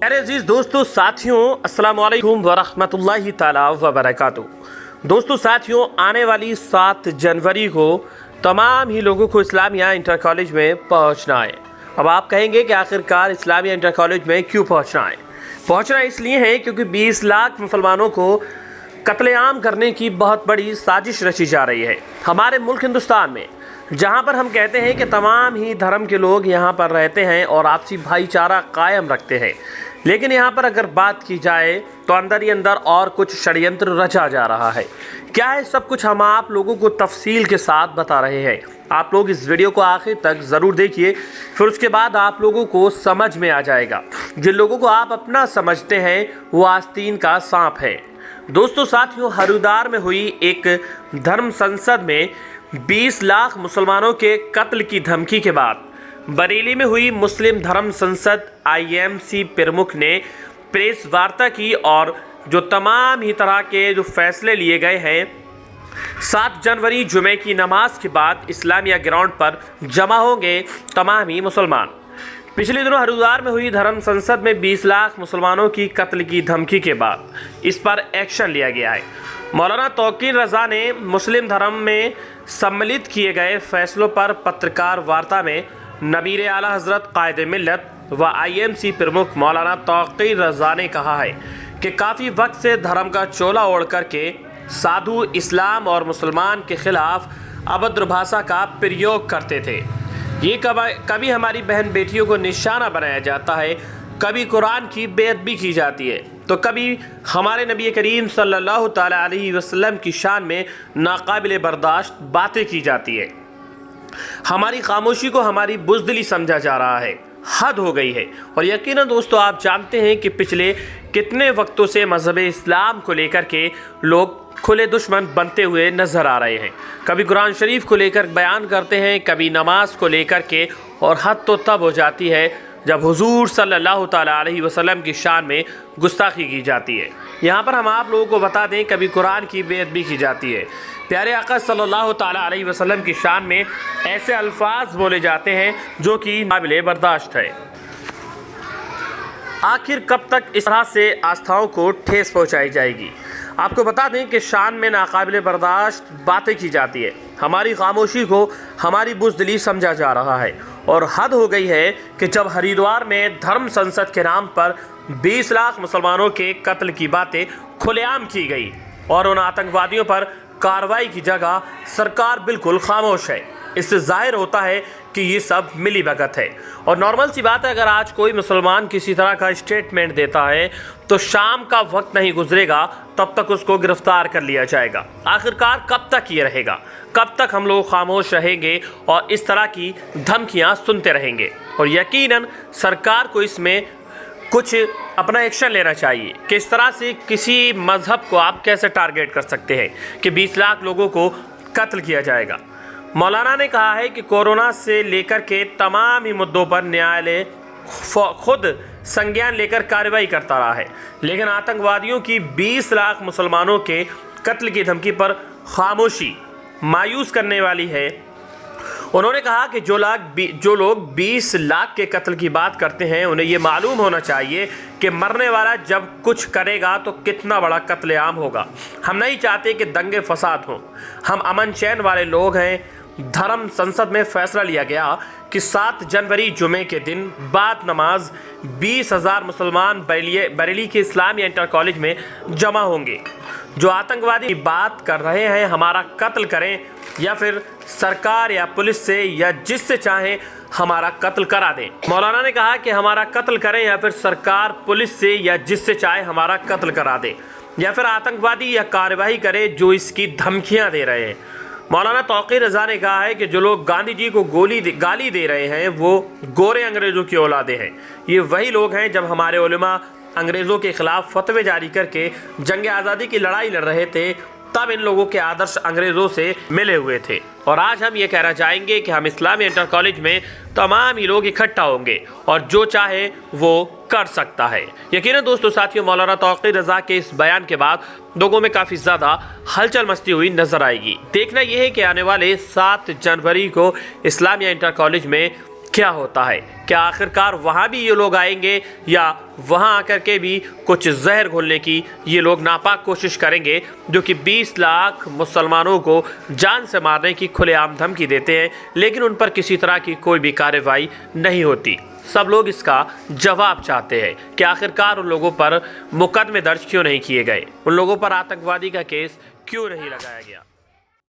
अरे अजीज़ दोस्तों साथियों, अस्सलाम वालेकुम वरहमतुल्लाहि ताला वबरकातुहू। दोस्तों साथियों, आने वाली 7 जनवरी को तमाम ही लोगों को इस्लामिया इंटर कॉलेज में पहुंचना है। अब आप कहेंगे कि आखिरकार इस्लामिया इंटर कॉलेज में क्यों पहुंचना है? पहुंचना इसलिए है क्योंकि 20 लाख मुसलमानों को कत्लेआम करने की बहुत बड़ी साजिश रची जा रही है हमारे मुल्क हिंदुस्तान में, जहां पर हम कहते हैं कि तमाम ही धर्म के लोग यहां पर रहते हैं और आपसी भाईचारा कायम रखते हैं। लेकिन यहाँ पर अगर बात की जाए तो अंदर ही अंदर और कुछ षड्यंत्र रचा जा रहा है। क्या है सब कुछ हम आप लोगों को तफसील के साथ बता रहे हैं। आप लोग इस वीडियो को आखिर तक ज़रूर देखिए, फिर उसके बाद आप लोगों को समझ में आ जाएगा। जिन लोगों को आप अपना समझते हैं वो आस्तीन का सांप है। दोस्तों साथियों, हरिद्वार में हुई एक धर्म संसद में 20 लाख मुसलमानों के कत्ल की धमकी के बाद बरेली में हुई मुस्लिम धर्म संसद IMC प्रमुख ने प्रेस वार्ता की और जो तमाम ही तरह के जो फैसले लिए गए हैं 7 जनवरी जुमे की नमाज के बाद इस्लामिया ग्राउंड पर जमा होंगे तमाम ही मुसलमान। पिछले दिनों हरिद्वार में हुई धर्म संसद में 20 लाख मुसलमानों की कत्ल की धमकी के बाद इस पर एक्शन लिया गया है। मौलाना तौकीर रज़ा ने मुस्लिम धर्म में सम्मिलित किए गए फैसलों पर पत्रकार वार्ता में नबीर आला हज़रत कायद मिल्लत व IMC प्रमुख मौलाना तौकीर रज़ा ने कहा है कि काफ़ी वक्त से धर्म का चोला ओढ़ करके साधु इस्लाम और मुसलमान के खिलाफ अभद्र भाषा का प्रयोग करते थे। ये कभी हमारी बहन बेटियों को निशाना बनाया जाता है, कभी कुरान की बेअदबी की जाती है, तो कभी हमारे नबी करीम सल्लल्लाहु ताला अलैहि वसल्लम की शान में नाकाबिले बर्दाश्त बातें की जाती है। हमारी खामोशी को हमारी बुज़दिली समझा जा रहा है। हद हो गई है। और यकीनन दोस्तों आप जानते हैं कि पिछले कितने वक्तों से मज़हब इस्लाम को लेकर के लोग खुले दुश्मन बनते हुए नज़र आ रहे हैं। कभी कुरान शरीफ को लेकर बयान करते हैं, कभी नमाज को लेकर के, और हद तो तब हो जाती है जब हुजूर सल्लल्लाहु ताला अलैहि वसल्लम की शान में गुस्ताखी की जाती है। यहाँ पर हम आप लोगों को बता दें, कभी कुरान की बेअदबी की जाती है। प्यारे आका सल्लल्लाहु ताला अलैहि वसल्लम की शान में ऐसे अल्फाज बोले जाते हैं जो कि नाबिले बर्दाश्त है। आखिर कब तक इस तरह से आस्थाओं को ठेस पहुँचाई जाएगी? आपको बता दें कि शान में नाकाबिले बर्दाश्त बातें की जाती है, हमारी खामोशी को हमारी बुज़दिली समझा जा रहा है। और हद हो गई है कि जब हरिद्वार में धर्म संसद के नाम पर 20 लाख मुसलमानों के कत्ल की बातें खुलेआम की गई और उन आतंकवादियों पर कार्रवाई की जगह सरकार बिल्कुल खामोश है। इससे जाहिर होता है कि ये सब मिली भगत है। और नॉर्मल सी बात है, अगर आज कोई मुसलमान किसी तरह का स्टेटमेंट देता है तो शाम का वक्त नहीं गुजरेगा तब तक उसको गिरफ्तार कर लिया जाएगा। आखिरकार कब तक ये रहेगा? कब तक हम लोग खामोश रहेंगे और इस तरह की धमकियां सुनते रहेंगे? और यकीनन सरकार को इसमें कुछ अपना एक्शन लेना चाहिए कि इस तरह से किसी मज़हब को आप कैसे टारगेट कर सकते हैं कि 20 लाख लोगों को कत्ल किया जाएगा। मौलाना ने कहा है कि कोरोना से लेकर के तमाम ही मुद्दों पर न्यायालय खुद संज्ञान लेकर कार्रवाई करता रहा है, लेकिन आतंकवादियों की 20 लाख मुसलमानों के कत्ल की धमकी पर खामोशी मायूस करने वाली है। उन्होंने कहा कि जो लोग 20 लाख के कत्ल की बात करते हैं उन्हें ये मालूम होना चाहिए कि मरने वाला जब कुछ करेगा तो कितना बड़ा कत्लेआम होगा। हम नहीं चाहते कि दंगे फसाद हों, हम अमन चैन वाले लोग हैं। धर्म संसद में फैसला लिया गया कि 7 जनवरी जुमे के दिन बाद नमाज 20,000 मुसलमान बरेली के इस्लामिया इंटर कॉलेज में जमा होंगे। जो आतंकवादी की बात कर रहे हैं हमारा कत्ल करें या फिर सरकार या पुलिस से या जिससे चाहे हमारा कत्ल करा दें। मौलाना ने कहा कि हमारा कत्ल करें या फिर सरकार पुलिस से या जिससे चाहे हमारा कत्ल करा दे, या फिर आतंकवादी या कार्रवाई करे जो इसकी धमकियां दे रहे हैं। मौलाना तौकीर रज़ा ने कहा है कि जो लोग गांधी जी को गाली दे रहे हैं वो गोरे अंग्रेज़ों की औलादे हैं। ये वही लोग हैं जब हमारे उलमा अंग्रेज़ों के ख़िलाफ़ फतवे जारी करके जंग आज़ादी की लड़ाई लड़ रहे थे, तब इन लोगों के आदर्श अंग्रेज़ों से मिले हुए थे। और आज हम ये कहना चाहेंगे कि हम इस्लामी इंटर कॉलेज में तमाम ही लोग इकट्ठा होंगे और जो चाहे वो कर सकता है। यकीनन दोस्तों साथियों, मौलाना तौकीर रज़ा के इस बयान के बाद लोगों में काफ़ी ज़्यादा हलचल मचती हुई नज़र आएगी। देखना यह है कि आने वाले 7 जनवरी को इस्लामिया इंटर कॉलेज में क्या होता है? क्या आखिरकार वहाँ भी ये लोग आएंगे या वहाँ आकर के भी कुछ जहर घोलने की ये लोग नापाक कोशिश करेंगे, जो कि 20 लाख मुसलमानों को जान से मारने की खुलेआम धमकी देते हैं, लेकिन उन पर किसी तरह की कोई भी कार्रवाई नहीं होती। सब लोग इसका जवाब चाहते हैं कि आखिरकार उन लोगों पर मुकदमे दर्ज क्यों नहीं किए गए, उन लोगों पर आतंकवादी का केस क्यों नहीं लगाया गया।